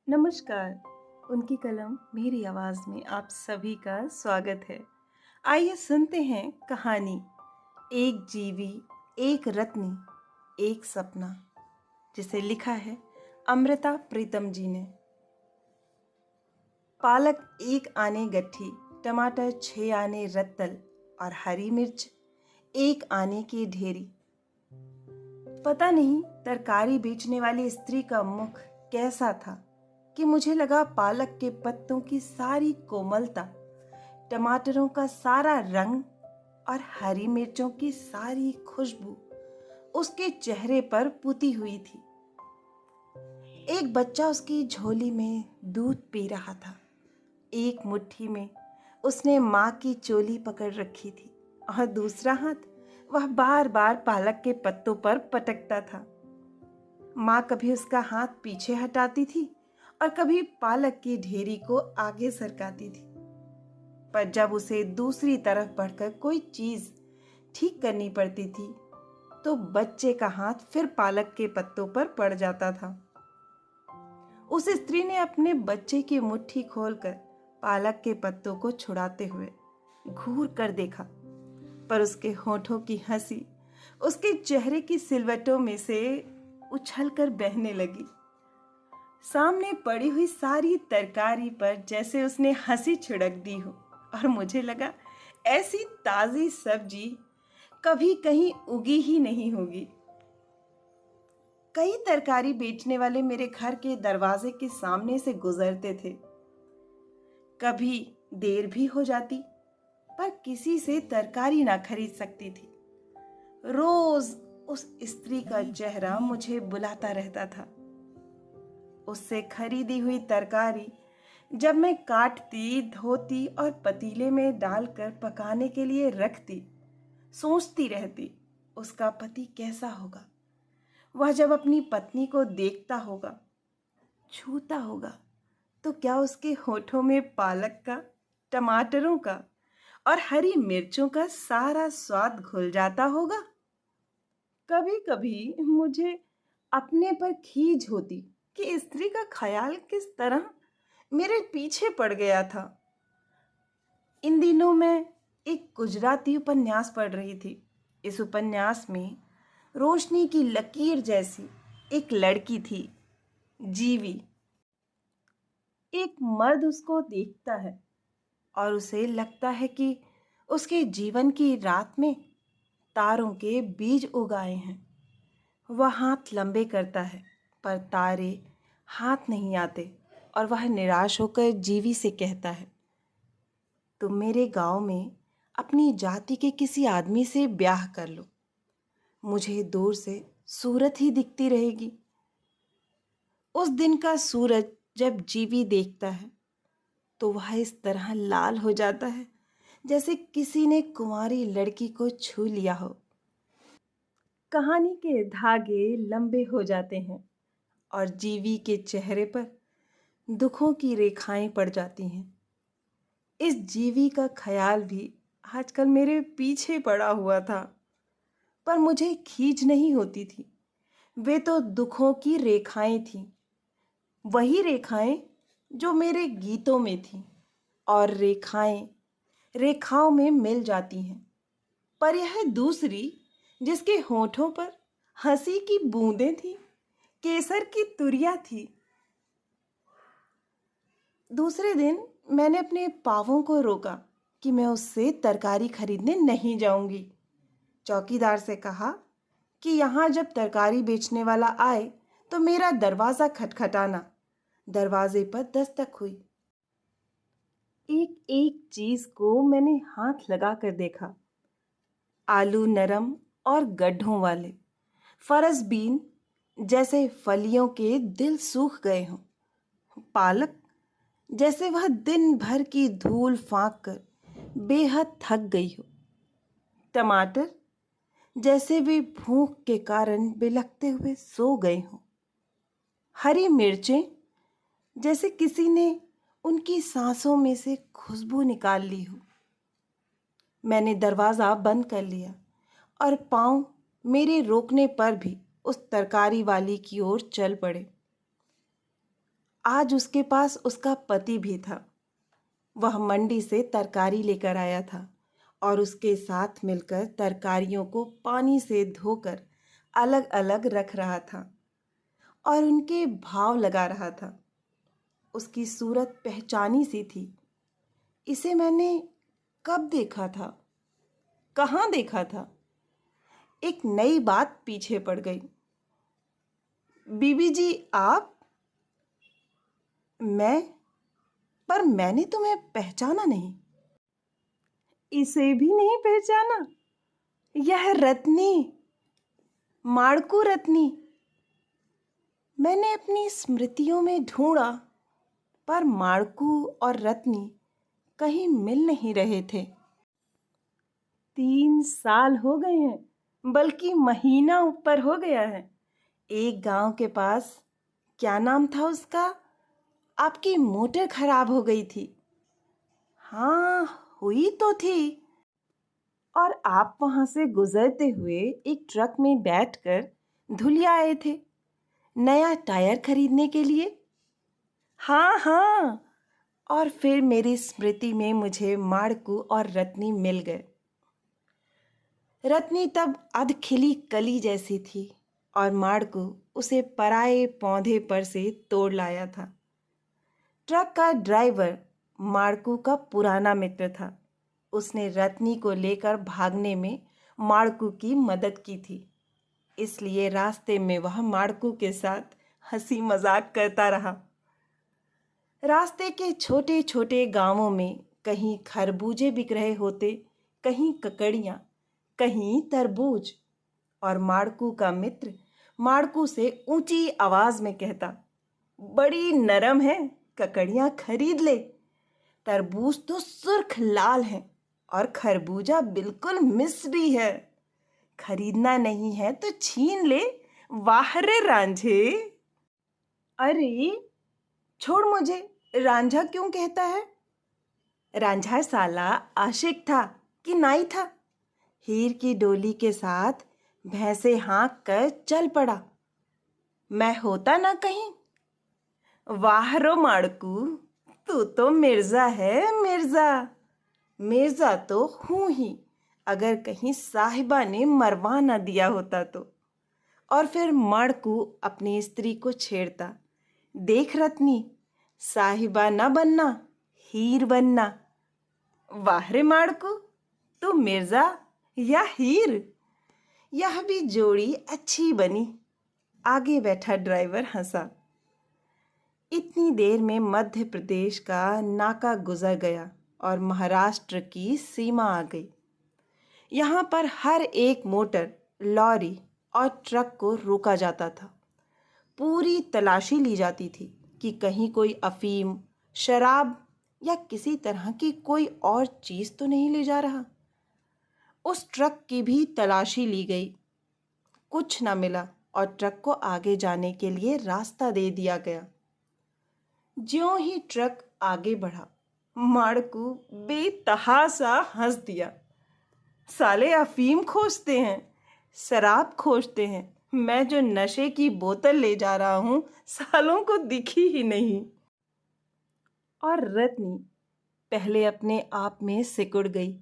नमस्कार। उनकी कलम मेरी आवाज़ में आप सभी का स्वागत है। आइए सुनते हैं कहानी एक जीवी, एक रत्नी, एक सपना, जिसे लिखा है अमृता प्रीतम जी ने। पालक 1 आने गट्ठी, टमाटर 6 आने रत्तल और हरी मिर्च 1 आने की ढेरी। पता नहीं तरकारी बेचने वाली स्त्री का मुख कैसा था कि मुझे लगा पालक के पत्तों की सारी कोमलता, टमाटरों का सारा रंग और हरी मिर्चों की सारी खुशबू उसके चेहरे पर पुती हुई थी। एक बच्चा उसकी झोली में दूध पी रहा था। एक मुट्ठी में उसने माँ की चोली पकड़ रखी थी और दूसरा हाथ वह बार बार पालक के पत्तों पर पटकता था। माँ कभी उसका हाथ पीछे हटाती थी और कभी पालक की ढेरी को आगे सरकाती थी। पर जब उसे दूसरी तरफ बढ़कर कोई चीज ठीक करनी पड़ती थी तो बच्चे का हाथ फिर पालक के पत्तों पर पड़ जाता था। उस स्त्री ने अपने बच्चे की मुट्ठी खोलकर पालक के पत्तों को छुड़ाते हुए घूर कर देखा, पर उसके होठों की हंसी उसके चेहरे की सिलवटों में से उछलकर बहने लगी। सामने पड़ी हुई सारी तरकारी पर जैसे उसने हंसी छिड़क दी हो और मुझे लगा ऐसी ताजी सब्जी कभी कहीं उगी ही नहीं होगी। कई तरकारी बेचने वाले मेरे घर के दरवाजे के सामने से गुजरते थे। कभी देर भी हो जाती, पर किसी से तरकारी ना खरीद सकती थी। रोज उस स्त्री का चेहरा मुझे बुलाता रहता था। उससे खरीदी हुई तरकारी जब मैं काटती, धोती और पतीले में डालकर पकाने के लिए रखती, सोचती रहती उसका पति कैसा होगा। वह जब अपनी पत्नी को देखता होगा, छूता होगा, तो क्या उसके होठों में पालक का, टमाटरों का और हरी मिर्चों का सारा स्वाद घुल जाता होगा। कभी कभी मुझे अपने पर खीज होती कि स्त्री का ख्याल किस तरह मेरे पीछे पड़ गया था। इन दिनों मैं एक गुजराती उपन्यास पढ़ रही थी। इस उपन्यास में रोशनी की लकीर जैसी एक लड़की थी, जीवी। एक मर्द उसको देखता है और उसे लगता है कि उसके जीवन की रात में तारों के बीज उगाए हैं। वह हाथ लंबे करता है, पर तारे हाथ नहीं आते और वह निराश होकर जीवी से कहता है, तुम मेरे गांव में अपनी जाति के किसी आदमी से ब्याह कर लो, मुझे दूर से सूरत ही दिखती रहेगी। उस दिन का सूरज जब जीवी देखता है तो वह इस तरह लाल हो जाता है जैसे किसी ने कुंवारी लड़की को छू लिया हो। कहानी के धागे लंबे हो जाते हैं और जीवी के चेहरे पर दुखों की रेखाएं पड़ जाती हैं। इस जीवी का ख्याल भी आजकल मेरे पीछे पड़ा हुआ था, पर मुझे खींच नहीं होती थी। वे तो दुखों की रेखाएं थीं, वही रेखाएं जो मेरे गीतों में थीं, और रेखाएं रेखाओं में मिल जाती हैं। पर यह दूसरी, जिसके होठों पर हंसी की बूंदें थीं, केसर की तुरिया थी। दूसरे दिन मैंने अपने पावों को रोका कि मैं उससे तरकारी खरीदने नहीं जाऊंगी। चौकीदार से कहा कि यहाँ जब तरकारी बेचने वाला आए तो मेरा दरवाज़ा खटखटाना। दरवाजे पर दस्तक हुई। एक एक चीज़ को मैंने हाथ लगा कर देखा। आलू नरम और गड्ढों वाले, फरस बीन जैसे फलियों के दिल सूख गए हों, पालक जैसे वह दिन भर की धूल फाँक कर बेहद थक गई हो, टमाटर जैसे वे भूख के कारण बिलखते हुए सो गए हों, हरी मिर्चें जैसे किसी ने उनकी सांसों में से खुशबू निकाल ली हो। मैंने दरवाज़ा बंद कर लिया और पाँव मेरे रोकने पर भी उस तरकारी वाली की ओर चल पड़े। आज उसके पास उसका पति भी था। वह मंडी से तरकारी लेकर आया था और उसके साथ मिलकर तरकारियों को पानी से धोकर अलग अलग रख रहा था और उनके भाव लगा रहा था। उसकी सूरत पहचानी सी थी। इसे मैंने कब देखा था, कहाँ देखा था? एक नई बात पीछे पड़ गई। बीबी जी आप? मैं? पर मैंने तुम्हें पहचाना नहीं। इसे भी नहीं पहचाना? यह रत्नी, माड़कू रत्नी। मैंने अपनी स्मृतियों में ढूंढा, पर माड़कू और रत्नी कहीं मिल नहीं रहे थे। 3 साल हो गए हैं, बल्कि महीना ऊपर हो गया है। एक गांव के पास, क्या नाम था उसका, आपकी मोटर खराब हो गई थी। हाँ, हुई तो थी। और आप वहां से गुजरते हुए एक ट्रक में बैठकर धुलिया आए थे, नया टायर खरीदने के लिए। हाँ हाँ। और फिर मेरी स्मृति में मुझे माड़कू और रत्नी मिल गए। रत्नी तब अधखिली कली जैसी थी और माड़कू उसे पराये पौधे पर से तोड़ लाया था। ट्रक का ड्राइवर माड़कू का पुराना मित्र था। उसने रत्नी को लेकर भागने में माड़कू की मदद की थी। इसलिए रास्ते में वह माड़कू के साथ हंसी मजाक करता रहा। रास्ते के छोटे छोटे गांवों में कहीं खरबूजे बिक रहे होते, कहीं ककड़ियाँ, कहीं तरबूज। और माड़कू का मित्र माड़कू से ऊंची आवाज में कहता, बड़ी नरम है, ककड़ियाँ खरीद ले। तरबूज तो सुर्ख लाल है और खरबूजा बिल्कुल मिस्री है। खरीदना नहीं है तो छीन ले, वाह रे रांझे। अरे छोड़ मुझे, रांझा क्यों कहता है? रांझा साला आशिक था कि नाई था। हीर की डोली के साथ भैंसे हाँक कर चल पड़ा। मैं होता ना कहीं। वाह रो माड़कू, तू तो मिर्जा है, मिर्जा। मिर्जा तो हूं ही, अगर कहीं साहिबा ने मरवा ना दिया होता तो। और फिर माड़कू अपनी स्त्री को छेड़ता, देख रत्नी, साहिबा न बनना, हीर बनना। वाह रे माड़कू, तू मिर्जा या हीर। यह भी जोड़ी अच्छी बनी। आगे बैठा ड्राइवर हंसा। इतनी देर में मध्य प्रदेश का नाका गुजर गया और महाराष्ट्र की सीमा आ गई। यहाँ पर हर एक मोटर, लॉरी और ट्रक को रोका जाता था। पूरी तलाशी ली जाती थी कि कहीं कोई अफीम, शराब या किसी तरह की कोई और चीज़ तो नहीं ले जा रहा। उस ट्रक की भी तलाशी ली गई। कुछ न मिला और ट्रक को आगे जाने के लिए रास्ता दे दिया गया। ज्यों ही ट्रक आगे बढ़ा, माड़कू बेतहासा हंस दिया। साले अफीम खोजते हैं, शराब खोजते हैं। मैं जो नशे की बोतल ले जा रहा हूं, सालों को दिखी ही नहीं। और रत्नी पहले अपने आप में सिकुड़ गई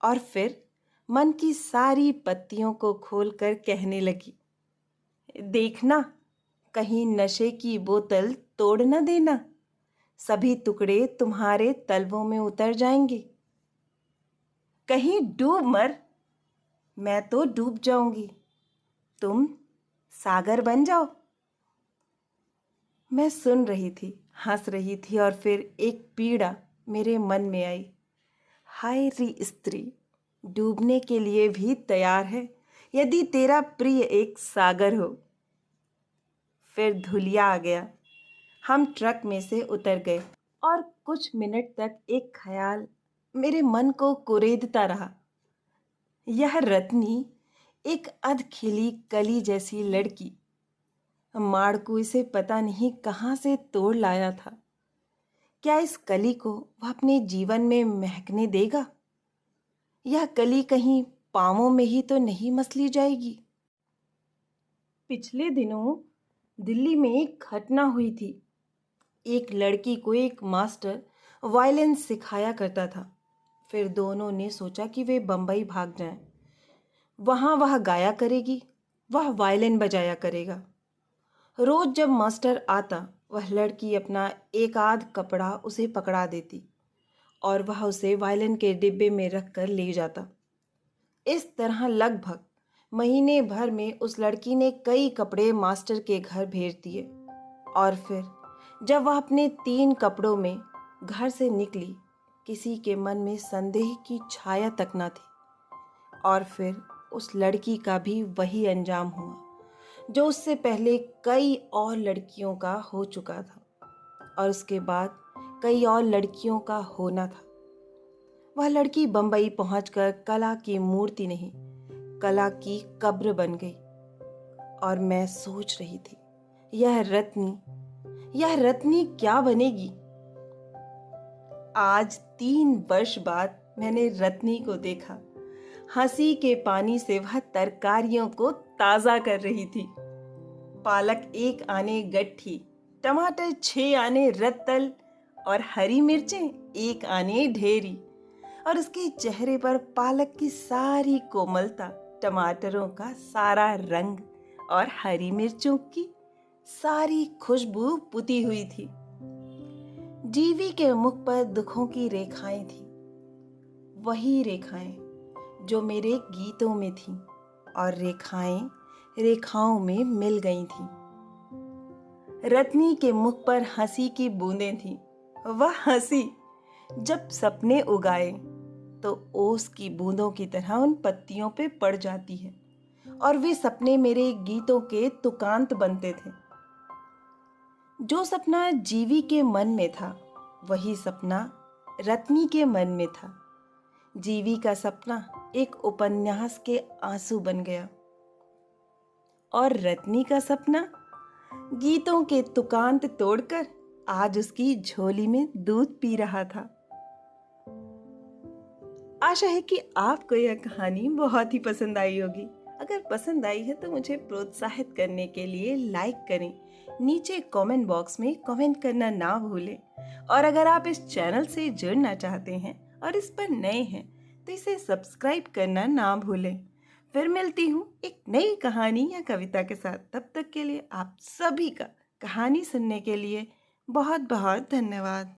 और फिर मन की सारी पत्तियों को खोलकर कहने लगी, देखना, कहीं नशे की बोतल तोड़ न देना। सभी टुकड़े तुम्हारे तलवों में उतर जाएंगे। कहीं डूब मर। मैं तो डूब जाऊंगी, तुम सागर बन जाओ। मैं सुन रही थी, हंस रही थी और फिर एक पीड़ा मेरे मन में आई। हाय री स्त्री, डूबने के लिए भी तैयार है यदि तेरा प्रिय एक सागर हो। फिर धुलिया आ गया। हम ट्रक में से उतर गए और कुछ मिनट तक एक ख्याल मेरे मन को कुरेदता रहा। यह रत्नी एक अधखिली कली जैसी लड़की, माड़कू इसे पता नहीं कहाँ से तोड़ लाया था। क्या इस कली को वह अपने जीवन में महकने देगा? यह कली कहीं पांवों में ही तो नहीं मसली जाएगी? पिछले दिनों दिल्ली में एक घटना हुई थी। एक लड़की को एक मास्टर वायलिन सिखाया करता था। फिर दोनों ने सोचा कि वे बम्बई भाग जाएं। वहां वह गाया करेगी, वह वायलिन बजाया करेगा। रोज जब मास्टर आता, वह लड़की अपना एक आध कपड़ा उसे पकड़ा देती और वह उसे वायलिन के डिब्बे में रख कर ले जाता। इस तरह लगभग महीने भर में उस लड़की ने कई कपड़े मास्टर के घर भेज दिए। और फिर जब वह अपने 3 कपड़ों में घर से निकली, किसी के मन में संदेह की छाया तक न थी। और फिर उस लड़की का भी वही अंजाम हुआ जो उससे पहले कई और लड़कियों का हो चुका था और उसके बाद कई और लड़कियों का होना था। वह लड़की बंबई पहुंचकर कला की मूर्ति नहीं, कला की कब्र बन गई। और मैं सोच रही थी, यह रत्नी क्या बनेगी। आज 3 वर्ष बाद मैंने रत्नी को देखा। हंसी के पानी से वह तरकारियों को ताजा कर रही थी। पालक 1 आने गट्ठी, टमाटर 6 आने रत्तल और हरी मिर्चें 1 आने ढेरी। और उसके चेहरे पर पालक की सारी कोमलता, टमाटरों का सारा रंग और हरी मिर्चों की सारी खुशबू पुती हुई थी। जीवी के मुख पर दुखों की रेखाएं थी, वही रेखाएं जो मेरे गीतों में थीं और रेखाएं रेखाओं में मिल गई थीं। रत्नी के मुख पर हंसी की बूंदें थीं। वह हंसी जब सपने उगाए तो ओस की बूंदों की तरह उन पत्तियों पे पड़ जाती है और वे सपने मेरे गीतों के तुकांत बनते थे। जो सपना जीवी के मन में था, वही सपना रत्नी के मन में था। जीवी का सपना एक उपन्यास के आंसू बन गया और रत्नी का सपना गीतों के तुकांत तोड़कर आज उसकी झोली में दूध पी रहा था। आशा है कि आपको यह कहानी बहुत ही पसंद आई होगी। अगर पसंद आई है तो मुझे प्रोत्साहित करने के लिए लाइक करें, नीचे कमेंट बॉक्स में कमेंट करना ना भूलें। और अगर आप इस चैनल से जुड़ना चाहते हैं और इस पर नए हैं तो इसे सब्सक्राइब करना ना भूलें। फिर मिलती हूँ एक नई कहानी या कविता के साथ। तब तक के लिए आप सभी का कहानी सुनने के लिए बहुत बहुत धन्यवाद।